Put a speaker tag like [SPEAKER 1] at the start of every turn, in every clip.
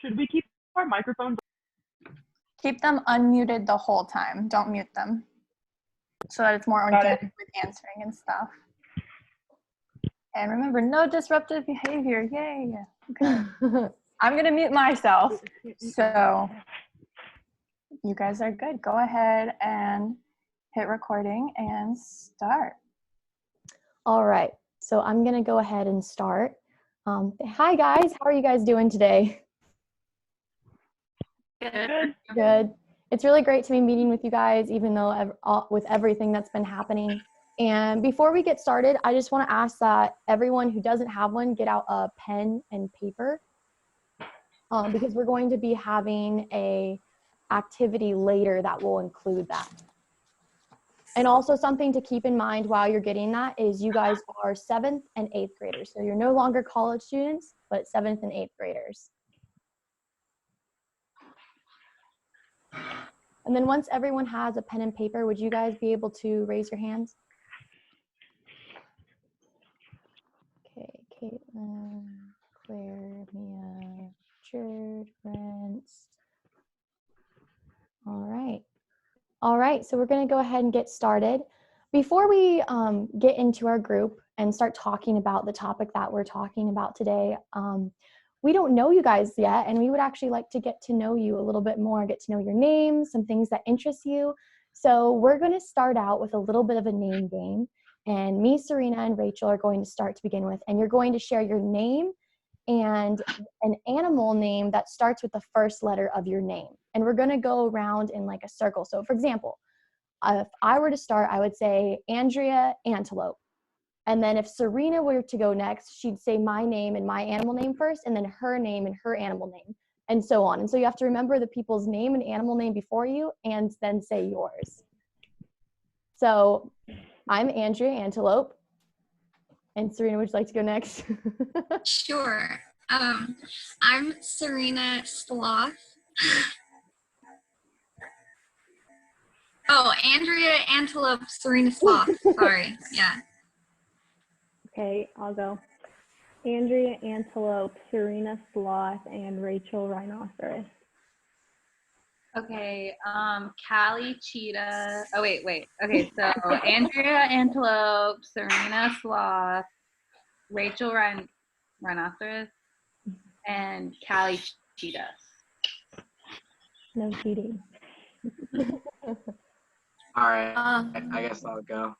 [SPEAKER 1] Should we keep our microphones?
[SPEAKER 2] Keep them unmuted the whole time. Don't mute them. So that it's more organic with answering and stuff. And remember, no disruptive behavior. Yay. Okay. I'm going to mute myself. So you guys are good. Go ahead and hit recording and start.
[SPEAKER 3] All right. So I'm going to go ahead and start. Hi, guys. How are you guys doing today?
[SPEAKER 2] Good.
[SPEAKER 3] Good. It's really great to be meeting with you guys, even though with everything that's been happening. And before we get started, I just want to ask that everyone who doesn't have one, get out a pen and paper, because we're going to be having a activity later that will include that. And also something to keep in mind while you're getting that is you guys are 7th and 8th graders. So you're no longer college students, but 7th and 8th graders. And then once everyone has a pen and paper, would you guys be able to raise your hands? Okay, Caitlin, Claire, Mia, Richard, Brent. All right, so we're gonna go ahead and get started. Before we get into our group and start talking about the topic that we're talking about today, we don't know you guys yet, and we would actually like to get to know you a little bit more, get to know your name, some things that interest you. So we're gonna start out with a little bit of a name game, and me, Serena, and Rachel are going to start to begin with, and you're going to share your name and an animal name that starts with the first letter of your name. And we're gonna go around in like a circle. So for example, if I were to start, I would say Andrea Antelope. And then if Serena were to go next, she'd say my name and my animal name first, and then her name and her animal name, and so on. And so you have to remember the people's name and animal name before you, and then say yours. So I'm Andrea Antelope. And Serena, would you like to go next?
[SPEAKER 4] Sure. I'm Serena Sloth. Oh, Andrea Antelope, Serena Sloth. Sorry. Yeah.
[SPEAKER 5] Okay, I'll go. Andrea Antelope, Serena Sloth, and Rachel Rhinoceros.
[SPEAKER 6] Okay, Callie Cheetah. Oh, wait. Okay, so Andrea Antelope, Serena Sloth, Rachel Rhinoceros, and Callie Cheetah.
[SPEAKER 5] No cheating.
[SPEAKER 7] All right, I guess I'll go.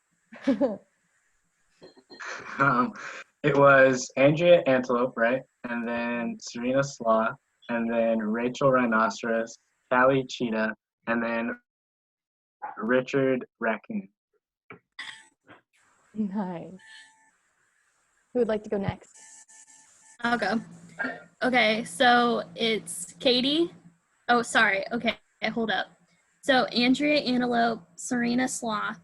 [SPEAKER 7] It was Andrea Antelope, right? And then Serena Sloth, and then Rachel Rhinoceros, Callie Cheetah, and then Richard Raccoon.
[SPEAKER 3] Nice. Who would like to go next?
[SPEAKER 4] I'll go. Okay, so it's Katie. Oh, sorry. Okay, hold up. So Andrea Antelope, Serena Sloth,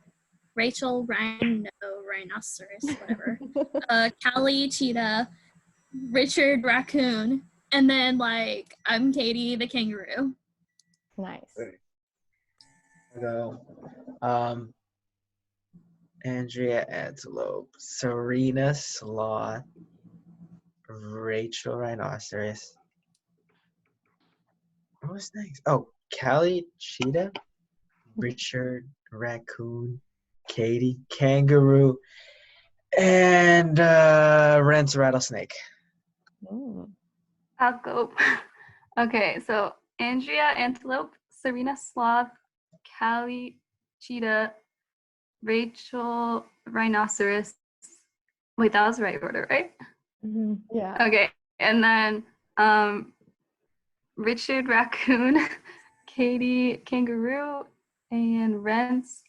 [SPEAKER 4] Rachel Rhinoceros, whatever. Callie Cheetah, Richard Raccoon, and then like I'm Katie the kangaroo.
[SPEAKER 3] Nice.
[SPEAKER 8] I'll go. Andrea Antelope, Serena Sloth, Rachel Rhinoceros. What was next? Oh, Callie Cheetah, Richard Raccoon, Katie Kangaroo, and Rent's Rattlesnake.
[SPEAKER 3] Ooh.
[SPEAKER 9] I'll go. Okay, so Andrea Antelope, Serena Sloth, Callie Cheetah, Rachel Rhinoceros. Wait, that was the right order, right?
[SPEAKER 3] Mm-hmm. Yeah.
[SPEAKER 9] Okay, and then Richard Raccoon, Katie Kangaroo, and Rent's.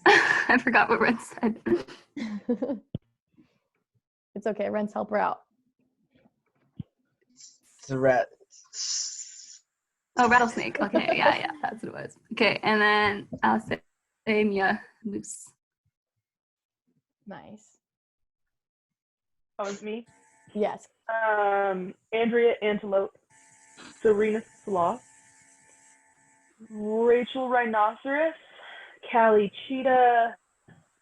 [SPEAKER 9] I forgot what Rent said.
[SPEAKER 3] It's okay. Rent's help her out.
[SPEAKER 8] The rat.
[SPEAKER 9] Oh, rattlesnake. Okay, yeah, that's what it was. Okay, and then I'll say Mia Moose.
[SPEAKER 3] Nice.
[SPEAKER 1] That was me.
[SPEAKER 3] Yes.
[SPEAKER 1] Andrea Antelope, Serena Sloth, Rachel Rhinoceros, Callie Cheetah,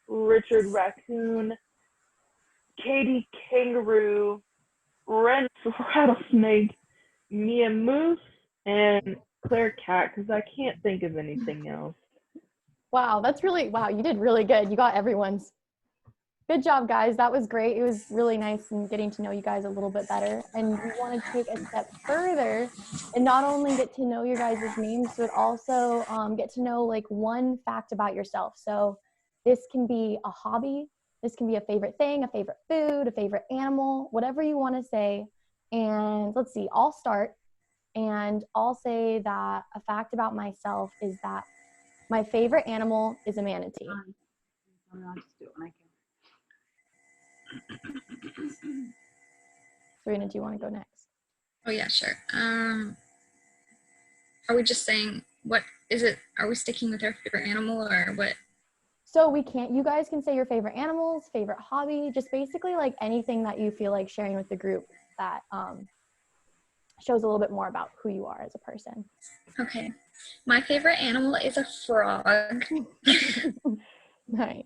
[SPEAKER 1] Richard Raccoon, Katie Kangaroo, Ren Rattlesnake, Mia Moose, and Claire Cat, because I can't think of anything else.
[SPEAKER 3] Wow, wow, you did really good. You got everyone's. Good job, guys. That was great. It was really nice and getting to know you guys a little bit better. And we want to take a step further and not only get to know your guys' names, but also get to know like one fact about yourself. So this can be a hobby. This can be a favorite thing, a favorite food, a favorite animal, whatever you want to say. And let's see, I'll start. And I'll say that a fact about myself is that my favorite animal is a manatee.
[SPEAKER 6] I'll just do it when I can.
[SPEAKER 3] Serena, do you want to go next?
[SPEAKER 4] Oh yeah, sure. Are we just saying what is it? Are we sticking with our favorite animal or what?
[SPEAKER 3] So you guys can say your favorite animals, favorite hobby, just basically like anything that you feel like sharing with the group that shows a little bit more about who you are as a person.
[SPEAKER 4] Okay. My favorite animal is a frog.
[SPEAKER 3] Nice.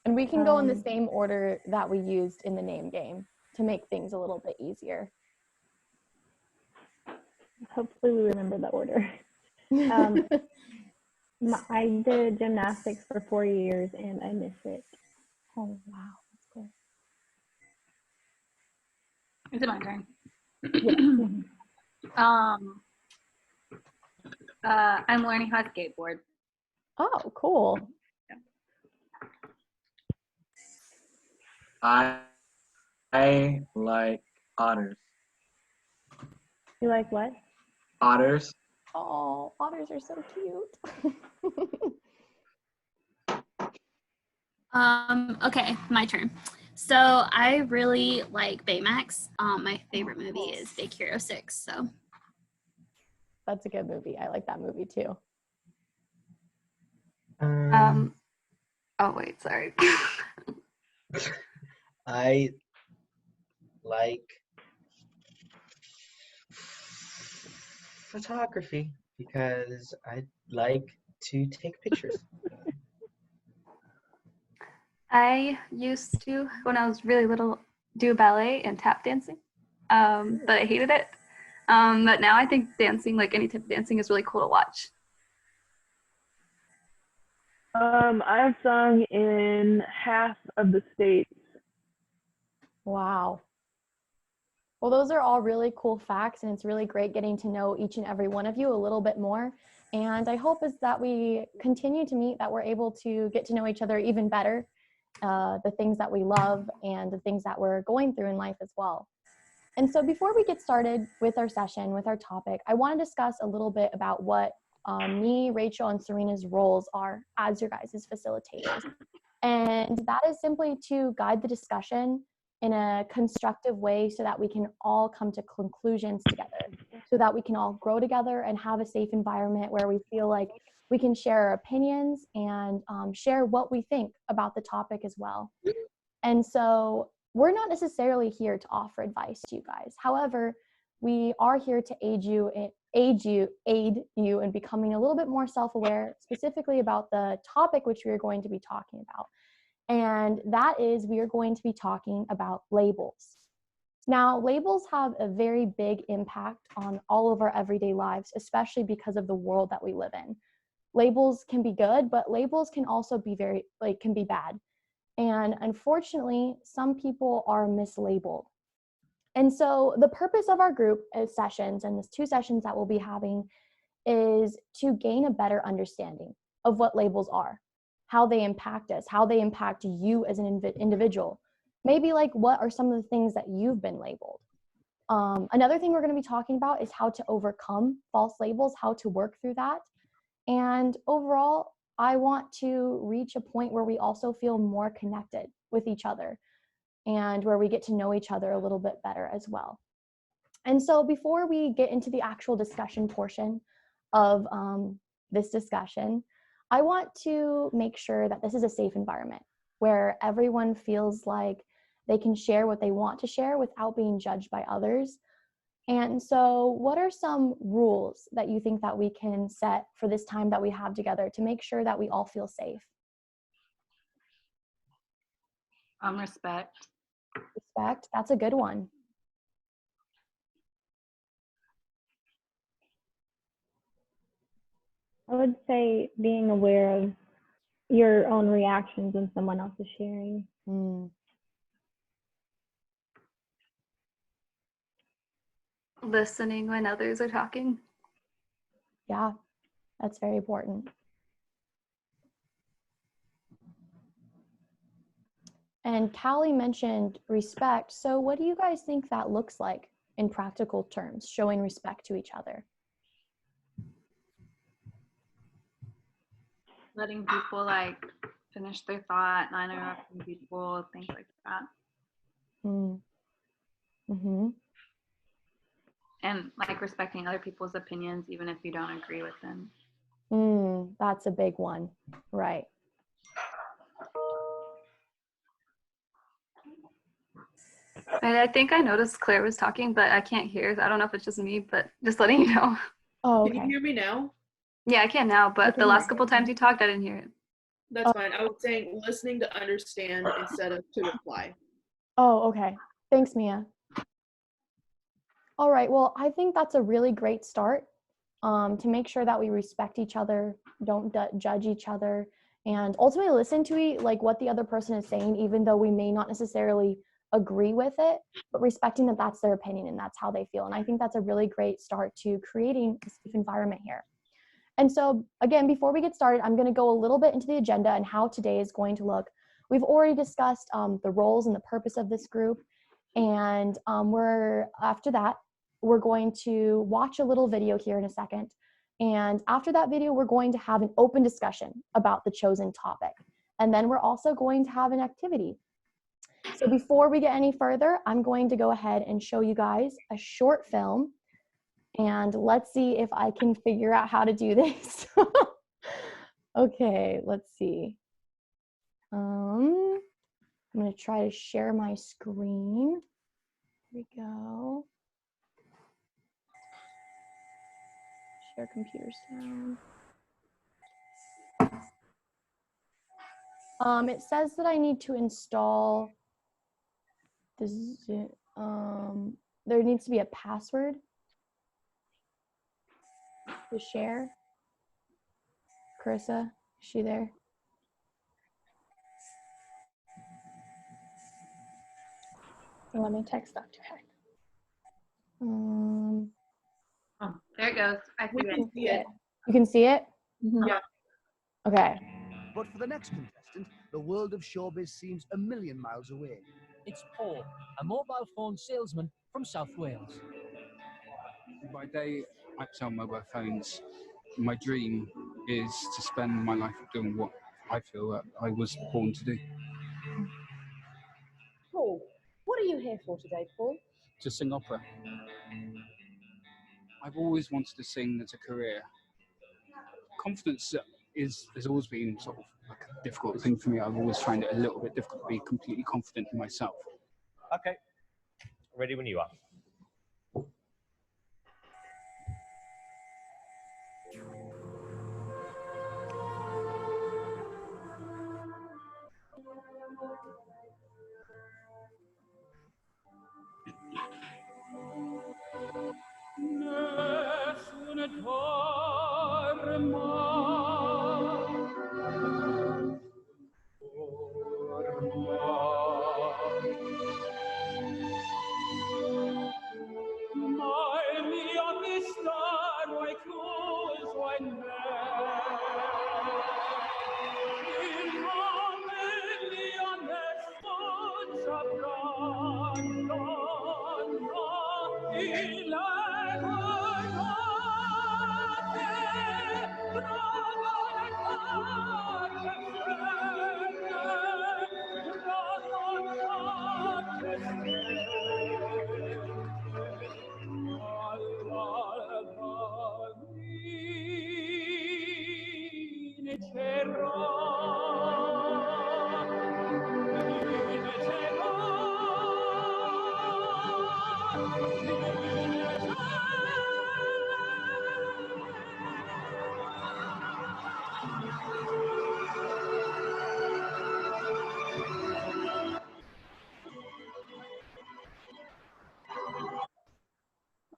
[SPEAKER 3] And we can go in the same order that we used in the name game to make things a little bit easier.
[SPEAKER 5] Hopefully we remember the order. I did gymnastics for 4 years and I miss it.
[SPEAKER 3] Oh, wow. That's cool.
[SPEAKER 6] Is it my turn?
[SPEAKER 5] Yeah.
[SPEAKER 6] I'm learning how to skateboard.
[SPEAKER 3] Oh, cool.
[SPEAKER 7] I like otters.
[SPEAKER 5] You like what?
[SPEAKER 7] Otters.
[SPEAKER 3] Oh, otters are so cute.
[SPEAKER 9] Okay, my turn. So I really like Baymax. My favorite movie is Big Hero 6. So
[SPEAKER 3] That's a good movie. I like that movie too.
[SPEAKER 9] oh wait, sorry.
[SPEAKER 8] I like photography because I like to take pictures.
[SPEAKER 9] I used to, when I was really little, do ballet and tap dancing, but I hated it. But now I think dancing, like any type of dancing, is really cool to watch.
[SPEAKER 1] I've sung in half of the states.
[SPEAKER 3] Wow. Well, those are all really cool facts, and it's really great getting to know each and every one of you a little bit more. And I hope is that we continue to meet, that we're able to get to know each other even better, the things that we love and the things that we're going through in life as well. And so before we get started with our session, with our topic, I want to discuss a little bit about what me, Rachel, and Serena's roles are as your guys' facilitators. And that is simply to guide the discussion in a constructive way so that we can all come to conclusions together, so that we can all grow together and have a safe environment where we feel like we can share our opinions and share what we think about the topic as well. And so we're not necessarily here to offer advice to you guys. However, we are here to aid you in becoming a little bit more self-aware, specifically about the topic which we are going to be talking about. And that is, we are going to be talking about labels. Now, labels have a very big impact on all of our everyday lives, especially because of the world that we live in. Labels can be good, but labels can also be can be bad. And unfortunately, some people are mislabeled. And so the purpose of our group sessions and the 2 sessions that we'll be having is to gain a better understanding of what labels are, how they impact us, how they impact you as an individual. Maybe like what are some of the things that you've been labeled. Another thing we're going to be talking about is how to overcome false labels, how to work through that. And overall, I want to reach a point where we also feel more connected with each other and where we get to know each other a little bit better as well. And so before we get into the actual discussion portion of this discussion, I want to make sure that this is a safe environment where everyone feels like they can share what they want to share without being judged by others. And so what are some rules that you think that we can set for this time that we have together to make sure that we all feel safe?
[SPEAKER 6] Respect.
[SPEAKER 3] Respect. That's a good one.
[SPEAKER 5] I would say being aware of your own reactions when someone else is sharing.
[SPEAKER 3] Mm.
[SPEAKER 9] Listening when others are talking.
[SPEAKER 3] Yeah, that's very important. And Callie mentioned respect. So what do you guys think that looks like in practical terms, showing respect to each other?
[SPEAKER 6] Letting people like finish their thought, not interrupting people, things like that.
[SPEAKER 3] Mm-hmm.
[SPEAKER 6] And like respecting other people's opinions, even if you don't agree with them.
[SPEAKER 3] That's a big one, right?
[SPEAKER 9] And I think I noticed Claire was talking, but I can't hear. I don't know if it's just me, but just letting you know.
[SPEAKER 3] Oh, okay.
[SPEAKER 10] Can you hear me now?
[SPEAKER 9] Yeah, I can now, but
[SPEAKER 5] can
[SPEAKER 9] the last
[SPEAKER 5] hear
[SPEAKER 9] couple times you talked, I didn't hear it.
[SPEAKER 10] That's fine. I was saying listening to understand instead of to reply.
[SPEAKER 3] Oh, okay. Thanks, Mia. All right, well, I think that's a really great start to make sure that we respect each other, don't judge each other, and ultimately listen to like what the other person is saying, even though we may not necessarily agree with it, but respecting that that's their opinion and that's how they feel. And I think that's a really great start to creating a safe environment here. And so again, before we get started, I'm going to go a little bit into the agenda and how today is going to look. We've already discussed the roles and the purpose of this group. And after that, we're going to watch a little video here in a second. And after that video, we're going to have an open discussion about the chosen topic. And then we're also going to have an activity. So before we get any further, I'm going to go ahead and show you guys a short film. And let's see if I can figure out how to do this. Okay, let's see. I'm going to try to share my screen. Here we go. Share computer sound. It says that I need to install this. There needs to be a password to share. Carissa, is she there? So let me text that to her.
[SPEAKER 6] There it goes. I
[SPEAKER 10] We
[SPEAKER 6] see
[SPEAKER 10] can
[SPEAKER 6] it.
[SPEAKER 10] see it.
[SPEAKER 3] You can see it?
[SPEAKER 10] Yeah.
[SPEAKER 3] Okay.
[SPEAKER 11] But for the next contestant, the world of showbiz seems a million miles away.
[SPEAKER 12] It's Paul, a mobile phone salesman from South Wales.
[SPEAKER 13] By day, I sell mobile phones. My dream is to spend my life doing what I feel that I was born to do.
[SPEAKER 14] Paul, what are you here for today, Paul?
[SPEAKER 13] To sing opera. I've always wanted to sing as a career. Confidence has always been sort of like a difficult thing for me. I've always found it a little bit difficult to be completely confident in myself.
[SPEAKER 15] Okay, ready when you are.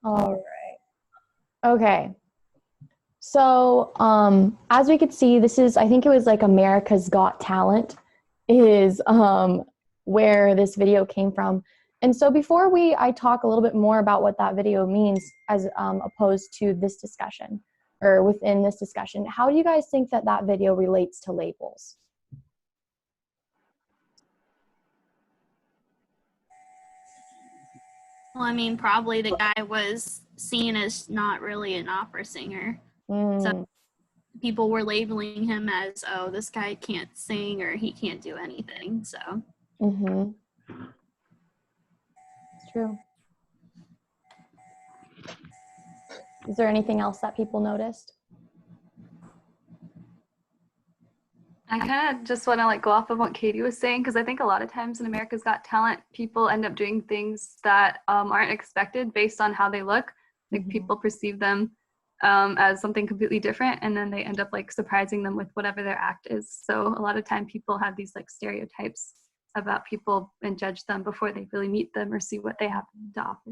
[SPEAKER 3] All right. Okay. So, as we could see, this is, I think it was like America's Got Talent is where this video came from. And so before I talk a little bit more about what that video means as opposed to this discussion or within this discussion, how do you guys think that that video relates to labels?
[SPEAKER 16] Well, I mean, probably the guy was seen as not really an opera singer. So people were labeling him as, oh, this guy can't sing or he can't do anything. So.
[SPEAKER 3] Mm-hmm. It's true. Is there anything else that people noticed?
[SPEAKER 9] I kind of just want to like go off of what Katie was saying, because I think a lot of times in America's Got Talent, people end up doing things that aren't expected based on how they look. Like people perceive them as something completely different, and then they end up like surprising them with whatever their act is. So a lot of time people have these like stereotypes about people and judge them before they really meet them or see what they have to offer.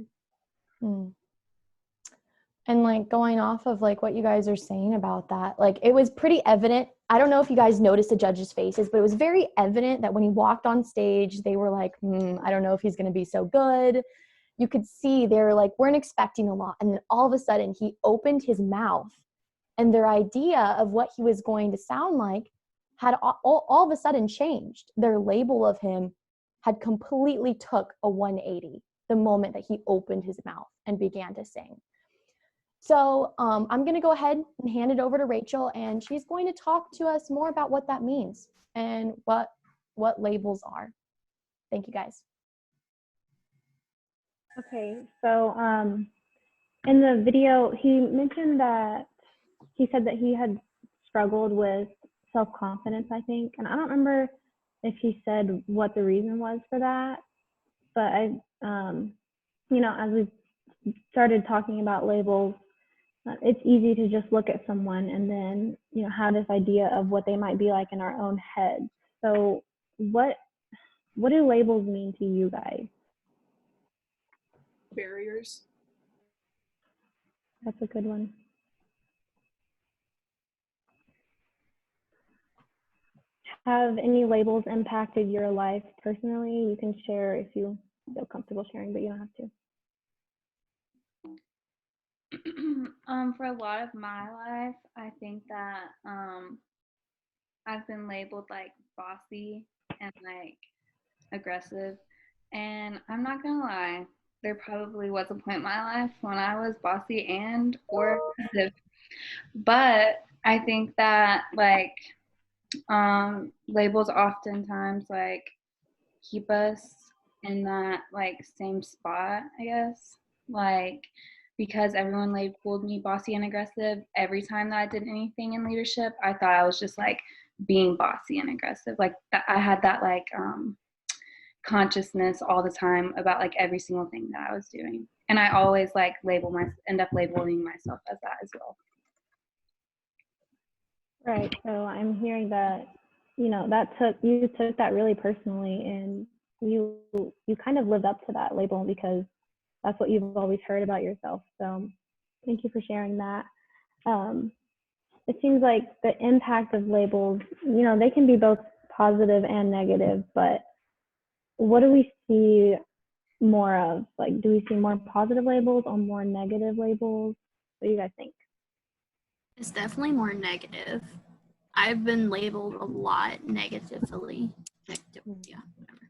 [SPEAKER 3] And like going off of like what you guys are saying about that, like it was pretty evident. I don't know if you guys noticed the judges' faces, but it was very evident that when he walked on stage, they were like, I don't know if he's going to be so good. You could see they're like, weren't expecting a lot. And then all of a sudden he opened his mouth and their idea of what he was going to sound like had all of a sudden changed. Their label of him had completely took a 180 the moment that he opened his mouth and began to sing. So I'm going to go ahead and hand it over to Rachel, and she's going to talk to us more about what that means and what labels are. Thank you, guys.
[SPEAKER 5] Okay, so in the video, he mentioned that he said that he had struggled with self-confidence, I think, and I don't remember if he said what the reason was for that, but you know, as we started talking about labels, it's easy to just look at someone and then, you know, have this idea of what they might be like in our own heads. So what do labels mean to you guys?
[SPEAKER 10] Barriers.
[SPEAKER 5] That's a good one. Have any labels impacted your life personally? You can share if you feel comfortable sharing, but you don't have to.
[SPEAKER 6] For a lot of my life, I think that I've been labeled like bossy and like aggressive, and I'm not gonna lie, there probably was a point in my life when I was bossy and or aggressive, but I think that like labels oftentimes like keep us in that like same spot, I guess, like because everyone labeled me bossy and aggressive every time that I did anything in leadership. I thought I was just like being bossy and aggressive, like I had that like consciousness all the time about like every single thing that I was doing, and I always like end up labeling myself as that as well.
[SPEAKER 5] Right, so I'm hearing that, you know, you took that really personally, and you kind of lived up to that label because that's what you've always heard about yourself. So thank you for sharing that. It seems like the impact of labels, you know, they can be both positive and negative, but what do we see more of? Like, do we see more positive labels or more negative labels? What do you guys think?
[SPEAKER 16] It's definitely more negative. I've been labeled a lot negatively. Yeah, whatever.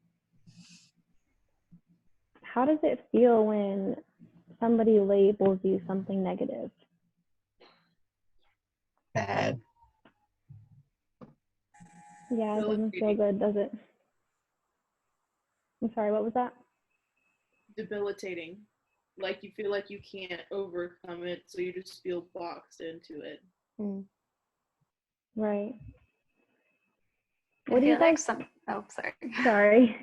[SPEAKER 5] How does it feel when somebody labels you something negative?
[SPEAKER 8] Bad.
[SPEAKER 5] Yeah, it doesn't feel good, does it? I'm sorry, what was that?
[SPEAKER 10] Debilitating. Like you feel like you can't overcome it, so you just feel boxed into it.
[SPEAKER 5] Right.
[SPEAKER 9] What do you think? Oh, sorry.
[SPEAKER 5] Sorry.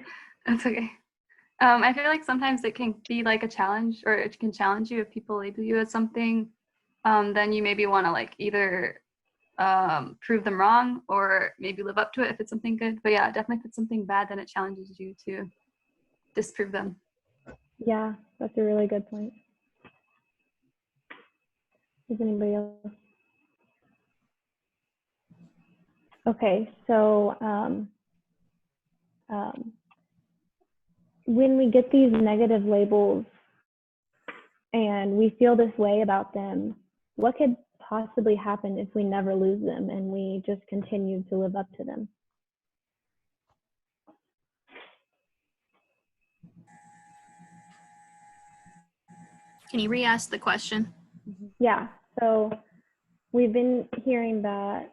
[SPEAKER 9] That's okay. I feel like sometimes it can be like a challenge, or it can challenge you if people label you as something. Then you maybe want to like either prove them wrong or maybe live up to it if it's something good. But yeah, definitely if it's something bad, then it challenges you to disprove them.
[SPEAKER 5] Yeah, that's a really good point. Does anybody else? Okay, so when we get these negative labels and we feel this way about them, what could possibly happen if we never lose them and we just continue to live up to them?
[SPEAKER 16] Can you re-ask the question?
[SPEAKER 5] Yeah, so we've been hearing about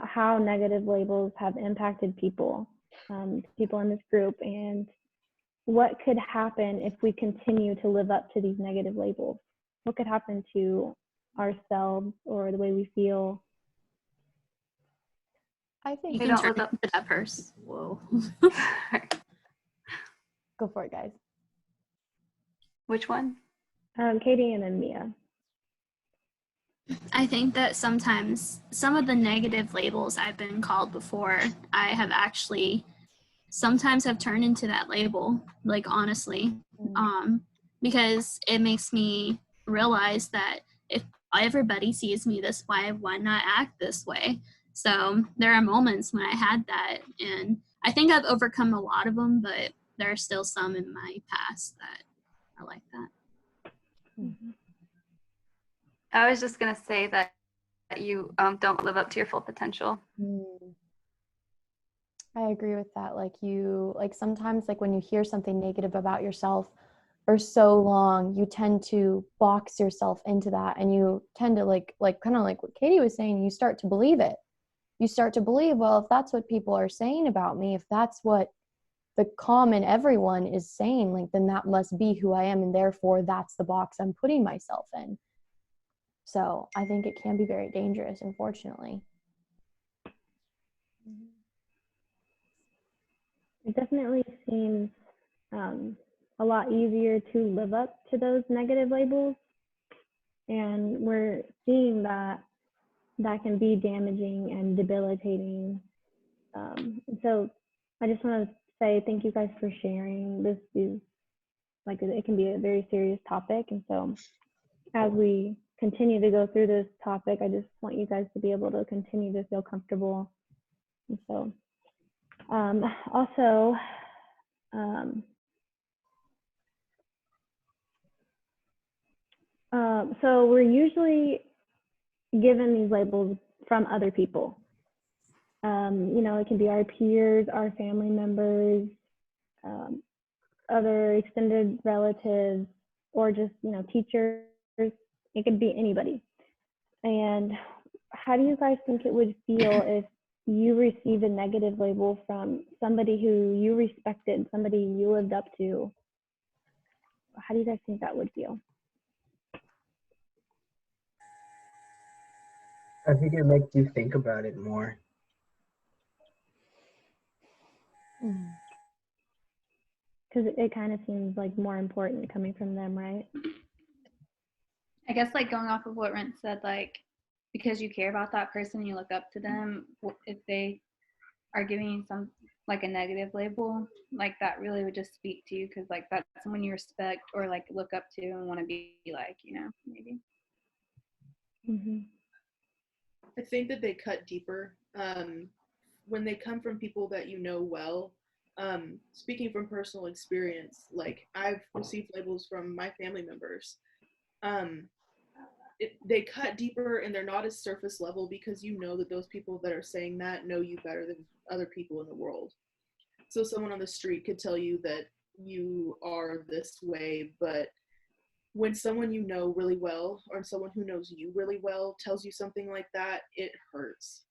[SPEAKER 5] how negative labels have impacted people, people in this group, and what could happen if we continue to live up to these negative labels? What could happen to ourselves or the way we feel?
[SPEAKER 3] I think
[SPEAKER 16] You
[SPEAKER 9] They
[SPEAKER 16] can
[SPEAKER 9] don't
[SPEAKER 16] turn
[SPEAKER 9] live up.
[SPEAKER 16] into that person.
[SPEAKER 9] Whoa.
[SPEAKER 3] go for it, guys.
[SPEAKER 9] Which one?
[SPEAKER 5] Katie and then Mia.
[SPEAKER 16] I think that sometimes some of the negative labels I've been called before, I have actually sometimes have turned into that label, like honestly, because it makes me realize that if everybody sees me this way, why not act this way? So there are moments when I had that, and I think I've overcome a lot of them, but there are still some in my past that are like that.
[SPEAKER 9] I was just gonna say that you don't live up to your full potential.
[SPEAKER 3] I agree with that. Like sometimes like when you hear something negative about yourself for so long, you tend to box yourself into that, and you tend to like kind of like what Katie was saying, you start to believe it. You start to believe, well, if that's what people are saying about me, if that's what the common everyone is saying, like then that must be who I am, and therefore that's the box I'm putting myself in. So I think it can be very dangerous, unfortunately.
[SPEAKER 5] It definitely seems a lot easier to live up to those negative labels. And we're seeing that can be damaging and debilitating. So I just want to say thank you guys for sharing. This is like, it can be a very serious topic. And so as we continue to go through this topic, I just want you guys to be able to continue to feel comfortable. And so also, so we're usually given these labels from other people. You know, it can be our peers, our family members, other extended relatives, or just, you know, teachers. It could be anybody. And how do you guys think it would feel if you received a negative label from somebody who you respected, somebody you lived up to? How do you guys think that would feel?
[SPEAKER 8] I think it makes you think about it more.
[SPEAKER 5] Because it kind of seems like more important coming from them, right?
[SPEAKER 6] I guess like going off of what Rent said, like because you care about that person, you look up to them. If they are giving you some like a negative label, like that really would just speak to you, because like that's someone you respect or like look up to and want to be like, you know, maybe.
[SPEAKER 10] I think that they cut deeper when they come from people that you know well. Speaking from personal experience, like I've received labels from my family members. They cut deeper and they're not as surface level, because you know that those people that are saying that know you better than other people in the world. So someone on the street could tell you that you are this way, but when someone you know really well, or someone who knows you really well, tells you something like that, it hurts.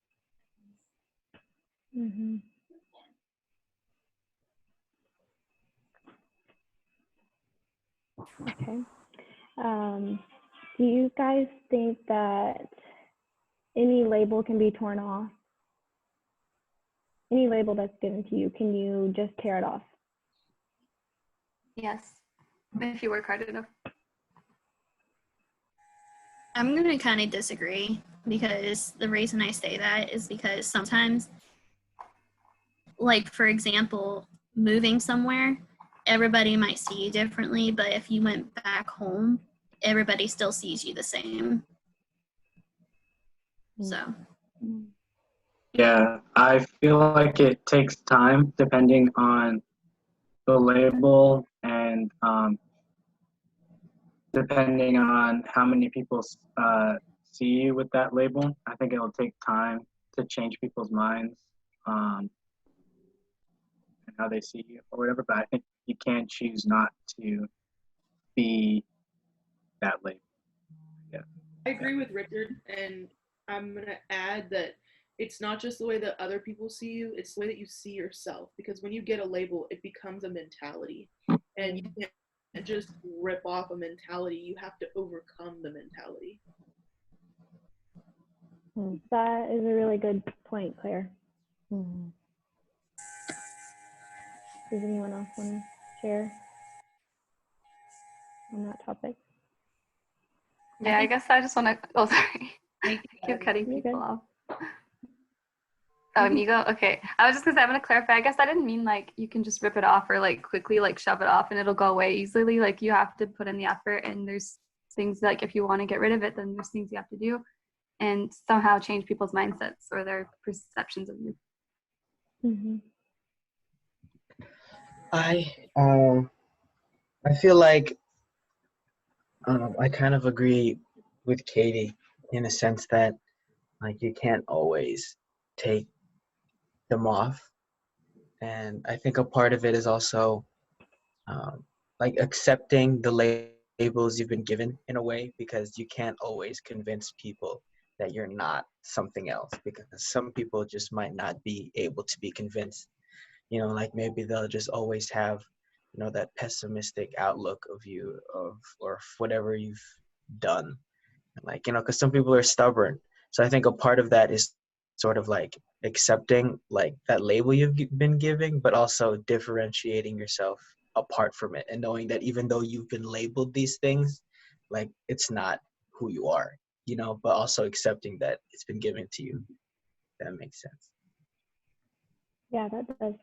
[SPEAKER 5] Okay. Do you guys think that any label can be torn off? Any label that's given to you, can you just tear it off?
[SPEAKER 9] Yes, if you work hard enough.
[SPEAKER 16] I'm going to kind of disagree, because the reason I say that is because sometimes, like for example, moving somewhere, everybody might see you differently, but if you went back home, everybody still sees you the same. So.
[SPEAKER 7] Yeah, I feel like it takes time depending on the label and depending on how many people see you with that label. I think it'll take time to change people's minds and how they see you or whatever, but I think you can choose not to be that label. Yeah.
[SPEAKER 10] I agree with Richard, and I'm going to add that it's not just the way that other people see you, it's the way that you see yourself. Because when you get a label, it becomes a mentality. And you can't just rip off a mentality, you have to overcome the mentality.
[SPEAKER 5] That is a really good point, Claire.
[SPEAKER 3] Mm-hmm.
[SPEAKER 5] Does anyone else want to share on that topic?
[SPEAKER 9] Yeah, I guess I just want to. Oh, sorry. I keep cutting people off. Oh, Nigo? Okay. I was just gonna say, I'm gonna clarify. I guess I didn't mean like you can just rip it off or like quickly like shove it off and it'll go away easily. Like you have to put in the effort, and there's things like if you want to get rid of it, then there's things you have to do and somehow change people's mindsets or their perceptions of you.
[SPEAKER 5] Mm-hmm.
[SPEAKER 8] I feel like I kind of agree with Katie in a sense that like you can't always take them off, and I think a part of it is also like accepting the labels you've been given in a way, because you can't always convince people that you're not something else, because some people just might not be able to be convinced. You know, like maybe they'll just always have, you know, that pessimistic outlook of you or whatever you've done. Like, you know, because some people are stubborn. So I think a part of that is sort of like accepting like that label you've been giving, but also differentiating yourself apart from it and knowing that even though you've been labeled these things, like it's not who you are, you know, but also accepting that it's been given to you. That makes sense.
[SPEAKER 5] Yeah, that does.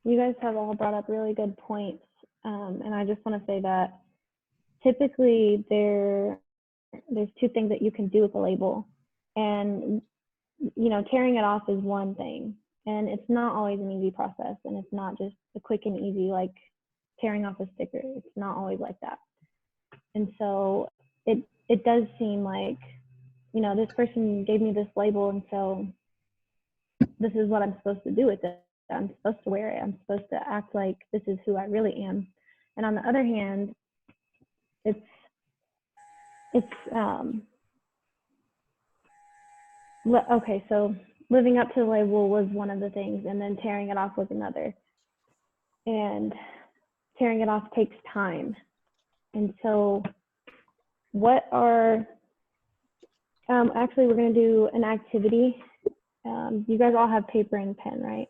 [SPEAKER 5] You guys have all brought up really good points. And I just want to say that typically there's two things that you can do with a label. And, you know, tearing it off is one thing. And it's not always an easy process. And it's not just a quick and easy, like tearing off a sticker. It's not always like that. And so it does seem like, you know, this person gave me this label, and so this is what I'm supposed to do with it. I'm supposed to wear it. I'm supposed to act like this is who I really am. And on the other hand, it's okay, so living up to the label was one of the things, and then tearing it off was another. And tearing it off takes time. And so what are, actually we're gonna do an activity. You guys all have paper and pen, right?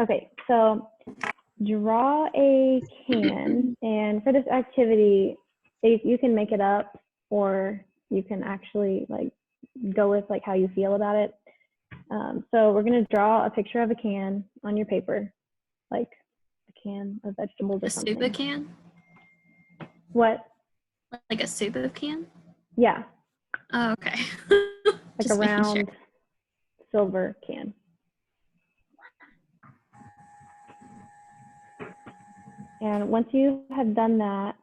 [SPEAKER 5] Okay, so draw a can, and for this activity, you can make it up, or you can actually like go with like how you feel about it. So we're gonna draw a picture of a can on your paper, like a can of vegetables or something.
[SPEAKER 16] A soup can?
[SPEAKER 5] What?
[SPEAKER 16] Like a soup can?
[SPEAKER 5] Yeah.
[SPEAKER 16] Oh, okay.
[SPEAKER 5] Like a round silver can. And once you have done that,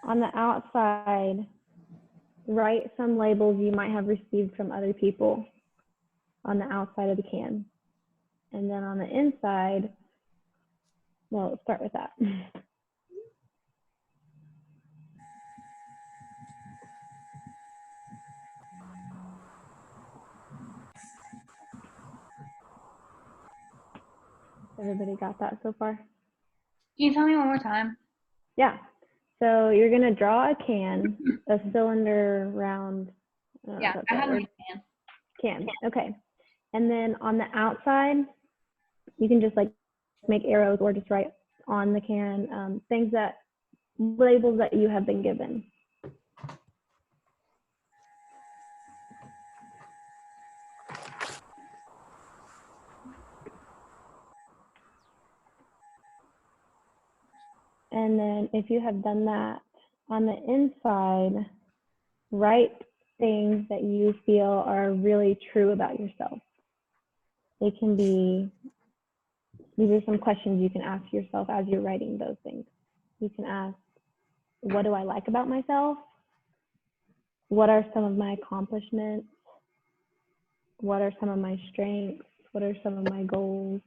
[SPEAKER 5] on the outside, write some labels you might have received from other people on the outside of the can. And then on the inside, well, let's start with that. Everybody got that so far?
[SPEAKER 6] Can you tell me one more time?
[SPEAKER 5] Yeah. So you're gonna draw a can, a cylinder round.
[SPEAKER 6] Yeah, I have a can.
[SPEAKER 5] Can. Okay. And then on the outside, you can just like make arrows or just write on the can things that labels that you have been given. And then if you have done that, on the inside, write things that you feel are really true about yourself. They can be, these are some questions you can ask yourself as you're writing those things. You can ask, what do I like about myself? What are some of my accomplishments? What are some of my strengths? What are some of my goals?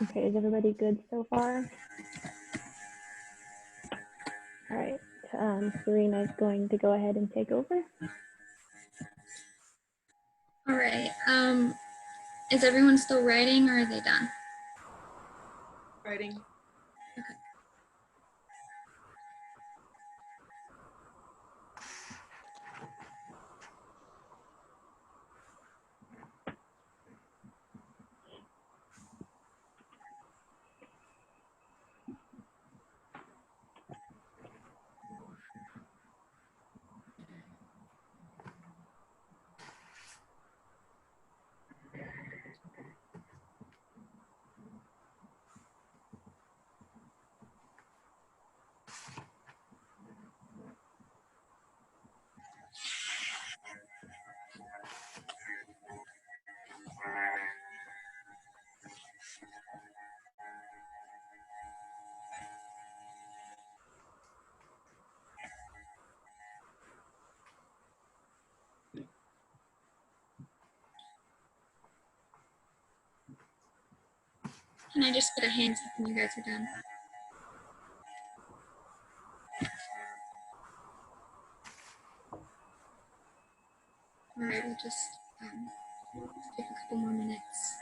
[SPEAKER 5] Okay, is everybody good so far? All right, Serena is going to go ahead and take over.
[SPEAKER 4] All right. Is everyone still writing or are they done?
[SPEAKER 10] Writing.
[SPEAKER 4] Can I just get a hands up when you guys are done? All right, we'll just take a couple more minutes.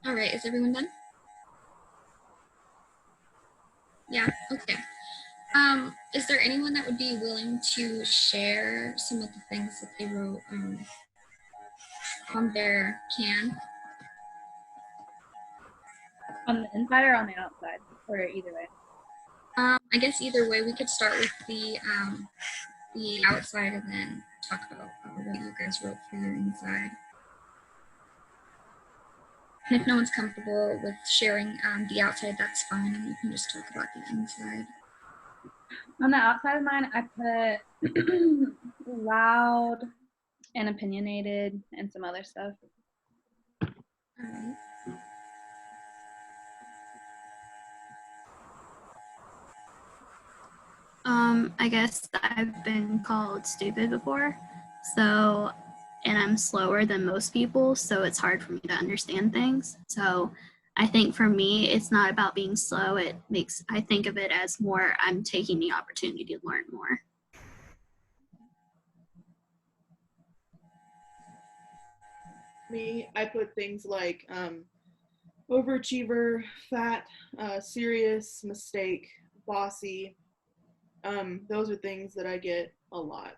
[SPEAKER 4] All right, is everyone done? Yeah, okay. Is there anyone that would be willing to share some of the things that they wrote on their can?
[SPEAKER 6] On the inside or on the outside, or either way?
[SPEAKER 4] I guess either way. We could start with the outside and then talk about what you guys wrote for your inside. And if no one's comfortable with sharing the outside, that's fine, and you can just talk about the inside.
[SPEAKER 6] On the outside of mine, I put loud and opinionated and some other stuff.
[SPEAKER 4] All right.
[SPEAKER 16] I guess I've been called stupid before, so, and I'm slower than most people, so it's hard for me to understand things. So I think for me, it's not about being slow. I think of it as more, I'm taking the opportunity to learn more.
[SPEAKER 10] Me, I put things like overachiever, fat, serious, mistake, bossy. Those are things that I get a lot.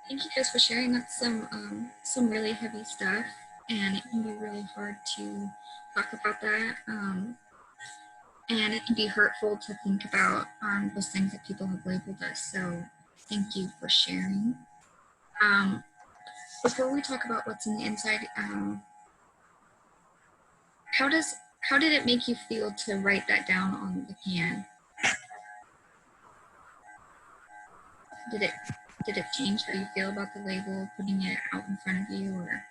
[SPEAKER 4] Thank you guys for sharing. That's some really heavy stuff, and it can be really hard to talk about that. And it can be hurtful to think about those things that people have labeled us. So thank you for sharing. Before we talk about what's in the inside, how did it make you feel to write that down on the can? Did it change how you feel about the label, putting it out in front of you, or?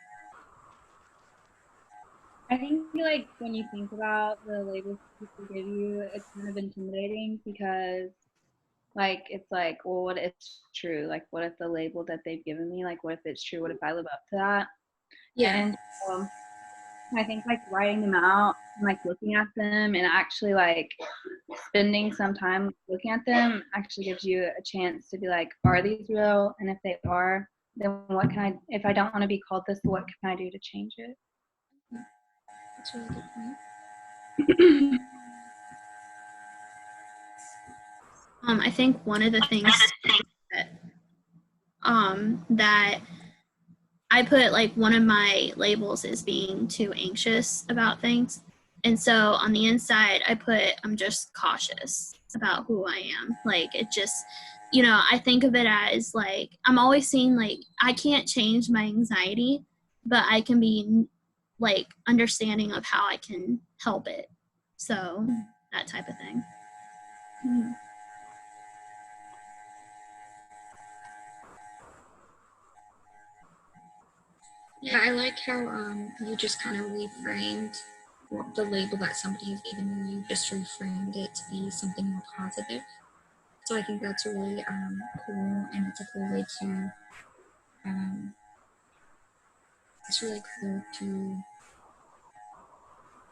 [SPEAKER 6] I think like when you think about the labels people give you, it's kind of intimidating because like it's like, well, what if it's true? Like what if the label that they've given me, like what if it's true? What if I live up to that?
[SPEAKER 4] Yeah.
[SPEAKER 6] And I think like writing them out and like looking at them and actually like spending some time looking at them actually gives you a chance to be like, are these real? And if they are, then what can I, if I don't want to be called this, what can I do to change it?
[SPEAKER 4] That's a really good point. I think one of the things that I put, like, one of my labels is being too anxious about things. And so on the inside, I put, I'm just cautious about who I am. Like, it just, you know, I think of it as, like, I'm always seeing, like, I can't change my anxiety, but I can be, like, understanding of how I can help it. So, that type of thing. Mm-hmm. Yeah, I like how you just kind of reframed the label that somebody has given you. You just reframed it to be something more positive. So I think that's really cool, and it's a cool way to. It's really cool to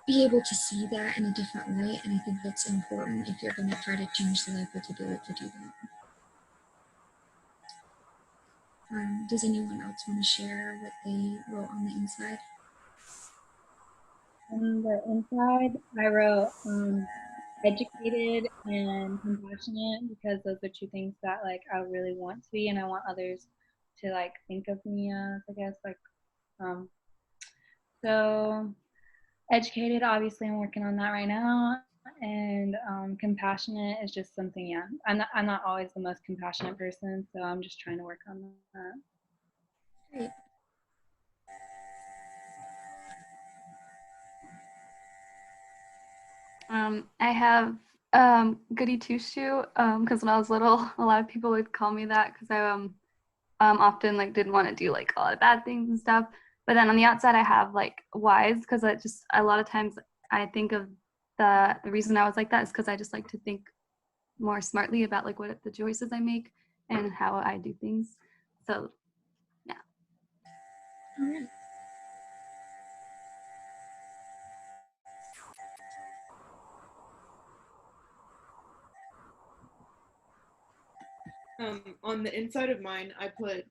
[SPEAKER 4] be able to see that in a different way, and I think that's important if you're going to try to change the label to do that. Does anyone else want to share what they wrote on the inside?
[SPEAKER 6] On the inside, I wrote educated and compassionate because those are two things that like I really want to be, and I want others to like think of me as, I guess, like so educated, obviously I'm working on that right now, and compassionate is just something, yeah, I'm not always the most compassionate person, so I'm just trying to work on that.
[SPEAKER 4] Great.
[SPEAKER 9] I have goody two shoe because when I was little, a lot of people would call me that because I often like didn't want to do like a lot of bad things and stuff. But then on the outside, I have like wise because I just a lot of times I think of the reason I was like that is because I just like to think more smartly about like what the choices I make and how I do things. So yeah.
[SPEAKER 4] All right.
[SPEAKER 10] On the inside of mine, I put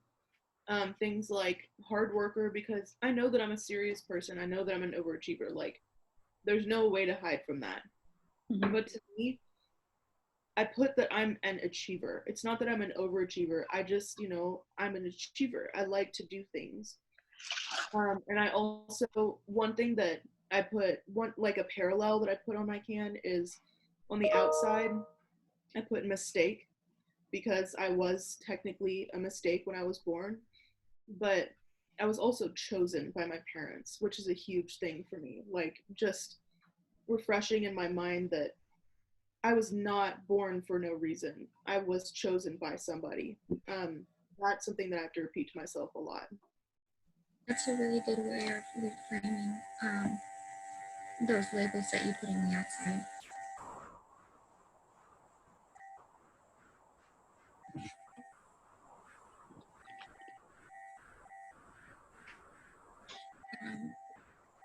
[SPEAKER 10] things like hard worker because I know that I'm a serious person. I know that I'm an overachiever. Like, there's no way to hide from that. Mm-hmm. But to me, I put that I'm an achiever. It's not that I'm an overachiever. I just, I'm an achiever. I like to do things. And I also, one thing that I put, like a parallel that I put on my can is on the outside, I put mistake because I was technically a mistake when I was born, but I was also chosen by my parents, which is a huge thing for me. Like, just refreshing in my mind that I was not born for no reason. I was chosen by somebody. That's something that I have to repeat to myself a lot.
[SPEAKER 4] That's a really good way of reframing those labels that you put on the outside.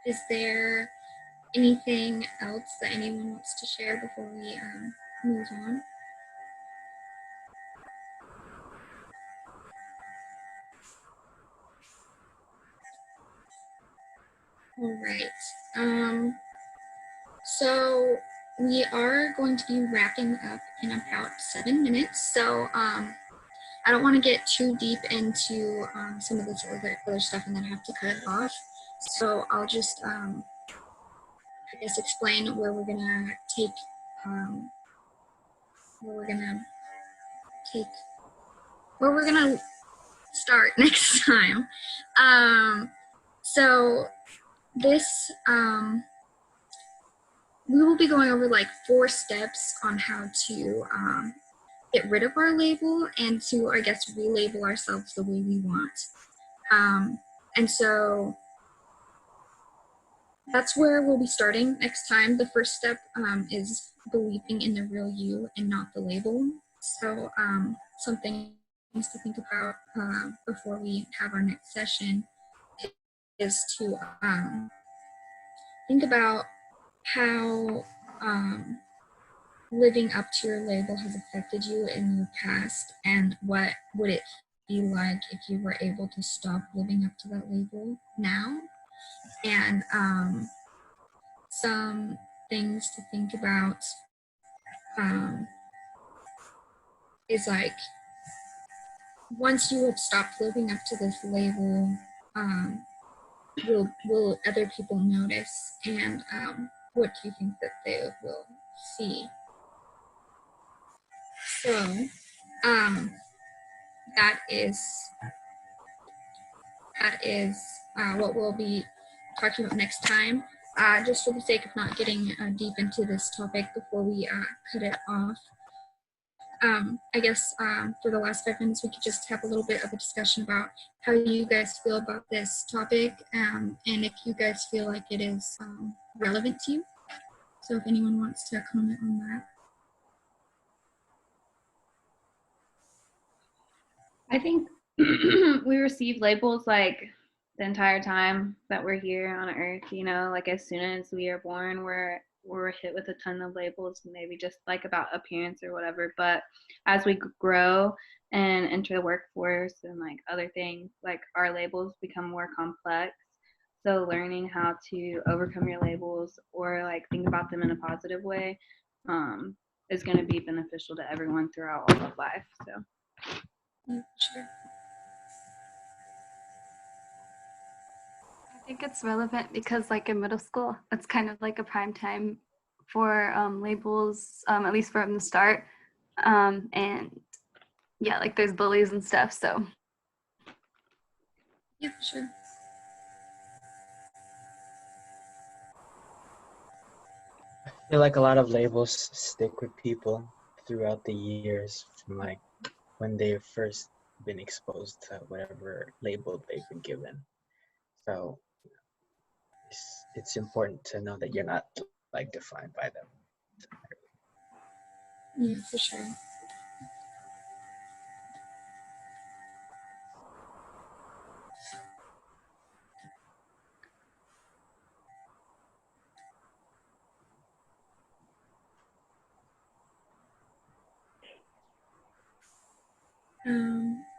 [SPEAKER 4] Is there anything else that anyone wants to share before we move on? All right. So we are going to be wrapping up in about 7 minutes. So I don't want to get too deep into some of this other stuff and then have to cut it off. So I'll just, I guess, explain where we're gonna take, where we're gonna start next time. So this, we will be going over like 4 steps on how to get rid of our label and to, I guess, relabel ourselves the way we want. And so that's where we'll be starting next time. The first step is believing in the real you and not the label. So some things to think about before we have our next session is to think about how living up to your label has affected you in your past, and what would it be like if you were able to stop living up to that label now. And some things to think about is like, once you have stopped living up to this label, will other people notice, and what do you think that they will see? So that is what we'll be talking about next time. Just for the sake of not getting deep into this topic before we cut it off, I guess for the last 5 minutes, we could just have a little bit of a discussion about how you guys feel about this topic, and if you guys feel like it is relevant to you. So if anyone wants to comment on that.
[SPEAKER 6] I think we receive labels like the entire time that we're here on Earth. You know, like as soon as we are born, we're hit with a ton of labels, maybe just like about appearance or whatever. But as we grow and enter the workforce and like other things, like our labels become more complex. So learning how to overcome your labels or like think about them in a positive way is going to be beneficial to everyone throughout all of life. So.
[SPEAKER 4] Yeah, sure.
[SPEAKER 9] I think it's relevant because like in middle school, it's kind of like a prime time for labels, at least from the start. And yeah, like there's bullies and stuff, so.
[SPEAKER 4] Yeah, sure.
[SPEAKER 8] I feel like a lot of labels stick with people throughout the years from like when they've first been exposed to whatever label they've been given. So it's important to know that you're not like defined by them.
[SPEAKER 4] Yeah, for sure.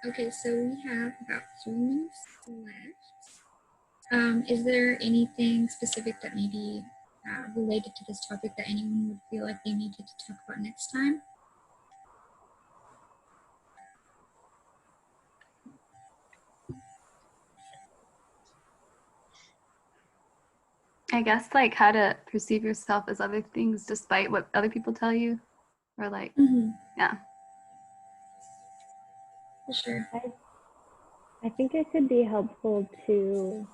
[SPEAKER 4] Okay, so we have about 3 minutes left. Is there anything specific that maybe related to this topic that anyone would feel like they needed to talk about next time?
[SPEAKER 9] I guess like how to perceive yourself as other things despite what other people tell you, or like, yeah.
[SPEAKER 4] For sure.
[SPEAKER 5] I think it could be helpful to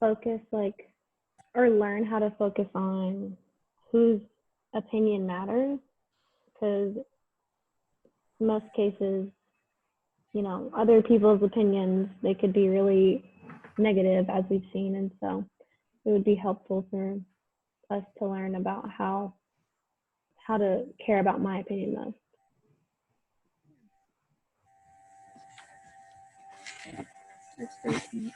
[SPEAKER 5] focus or learn how to focus on whose opinion matters, because most cases, other people's opinions, they could be really negative, as we've seen. And so it would be helpful for us to learn about how to care about my opinion most.
[SPEAKER 4] That's great.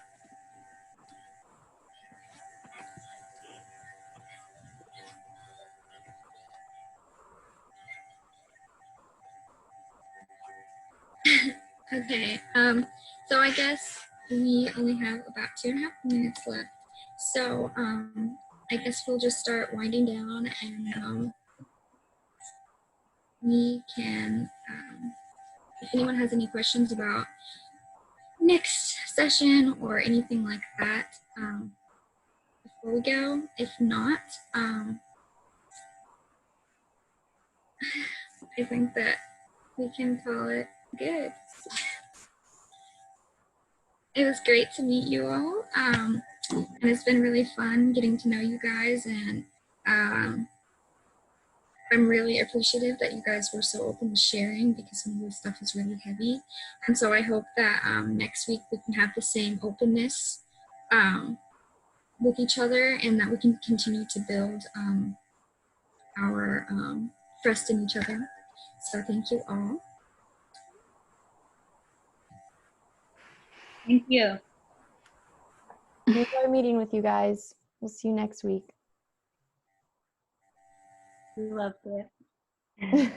[SPEAKER 4] Okay, so I guess we only have about 2.5 minutes left. So I guess we'll just start winding down, and we can, if anyone has any questions about next session or anything like that, before we go. If not, I think that we can call it good. It was great to meet you all, and it's been really fun getting to know you guys, and I'm really appreciative that you guys were so open to sharing, because some of this stuff is really heavy. And so I hope that next week we can have the same openness with each other, and that we can continue to build our trust in each other. So thank you all.
[SPEAKER 6] Thank you.
[SPEAKER 3] Enjoy meeting with you guys. We'll see you next week.
[SPEAKER 5] We loved it.